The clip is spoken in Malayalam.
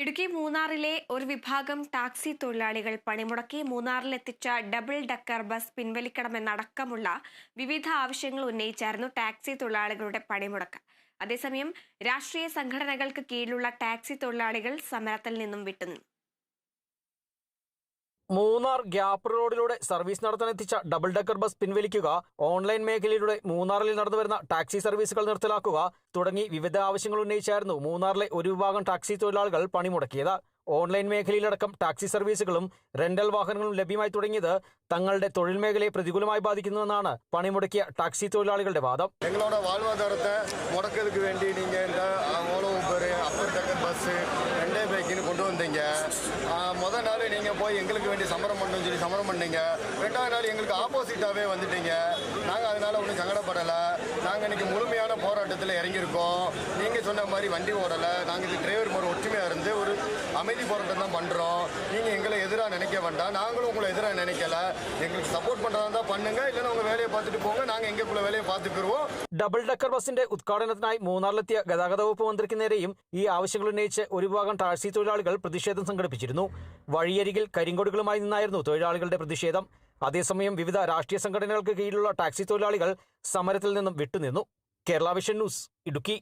ഇടുക്കി മൂന്നാറിലെ ഒരു വിഭാഗം ടാക്സി തൊഴിലാളികൾ പണിമുടക്കി മൂന്നാറിലെത്തിച്ച ഡബിൾ ഡക്കർ ബസ് പിൻവലിക്കണമെന്നടക്കമുള്ള വിവിധ ആവശ്യങ്ങൾ ഉന്നയിച്ചായിരുന്നു ടാക്സി തൊഴിലാളികളുടെ പണിമുടക്ക്. അതേസമയം രാഷ്ട്രീയ സംഘടനകൾക്ക് കീഴിലുള്ള ടാക്സി തൊഴിലാളികൾ സമരത്തിൽ നിന്നും വിട്ടുനിന്നു. മൂന്നാർ ഗ്യാപ്പ് റോഡിലൂടെ സർവീസ് നടത്താനെത്തിച്ച ഡബിൾ ഡക്കർ ബസ് പിൻവലിക്കുക, ഓൺലൈൻ മേഖലയിലൂടെ മൂന്നാറിൽ നടന്നുവരുന്ന ടാക്സി സർവീസുകൾ നിർത്തലാക്കുക തുടങ്ങി വിവിധ ആവശ്യങ്ങൾ ഉന്നയിച്ചായിരുന്നു മൂന്നാറിലെ ഒരു വിഭാഗം ടാക്സി തൊഴിലാളികൾ പണിമുടക്കിയത്. ഓൺലൈൻ മേഖലയിലടക്കം ടാക്സി സർവീസുകളും റെന്റൽ വാഹനങ്ങളും ലഭ്യമായി തുടങ്ങിയത് തങ്ങളുടെ തൊഴിൽ മേഖലയെ പ്രതികൂലമായി ബാധിക്കുന്നുവെന്നാണ് പണിമുടക്കിയ ടാക്സി തൊഴിലാളികളുടെ വാദം. எங்களோட வாழ்வாதாரத்தை முடக்கிறதுக்கு வேண்டி நீங்கள் இந்த ஓலோ ஊபர் அப்பர் டக்கர் பஸ்ஸு ரெண்டே பைக்குன்னு கொண்டு வந்தீங்க. முதல் நாள் நீங்கள் போய் எங்களுக்கு வேண்டி சமரம் பண்ணணும்னு சொல்லி சமரம் பண்ணீங்க. ரெண்டாவது நாள் எங்களுக்கு ஆப்போசிட்டாகவே வந்துட்டீங்க. நாங்கள் அதனால் ஒன்றும் சங்கடப்படலை. நாங்கள் இன்றைக்கி முழுமையான போராட்டத்தில் இறங்கியிருக்கோம். நீங்கள் சொன்ன மாதிரி வண்டி ஓடலை. நாங்கள் இது டிரைவர் மாதிரி ஒற்றுமையாக இருந்து ஒரு அமைதி போராட்டம் தான் பண்ணுறோம். நீங்கள் எங்களை எதிராக நினைக்க வேண்டாம், நாங்களும் உங்களை எதிராக நினைக்கல. எங்களுக்கு சப்போர்ட் பண்ணுறதா தான் பண்ணுங்க, இல்லைன்னா உங்கள் வேலையை பார்த்துட்டு போங்க, நாங்கள் எங்களுக்குள்ள വേലയെ பார்த்துக்குருவோம். ഡബിൾ ഡക്കർ ബസിന്റെ ഉദ്ഘാടനത്തിനായി മൂന്നാറിലെത്തിയ ഗതാഗത വകുപ്പ് മന്ത്രിക്ക് നേരെയും ഈ ആവശ്യങ്ങൾ ഉന്നയിച്ച് ഒരു വിഭാഗം ടാക്സി തൊഴിലാളികൾ പ്രതിഷേധം സംഘടിപ്പിച്ചിരുന്നു. വഴിയരികിൽ കരിങ്കൊടികളുമായി നിന്നായിരുന്നു തൊഴിലാളികളുടെ പ്രതിഷേധം. അതേസമയം വിവിധ രാഷ്ട്രീയ സംഘടനകൾക്ക് കീഴിലുള്ള ടാക്സി തൊഴിലാളികൾ സമരത്തിൽ നിന്നും വിട്ടുനിന്നു. Kerala vision news, Idukki.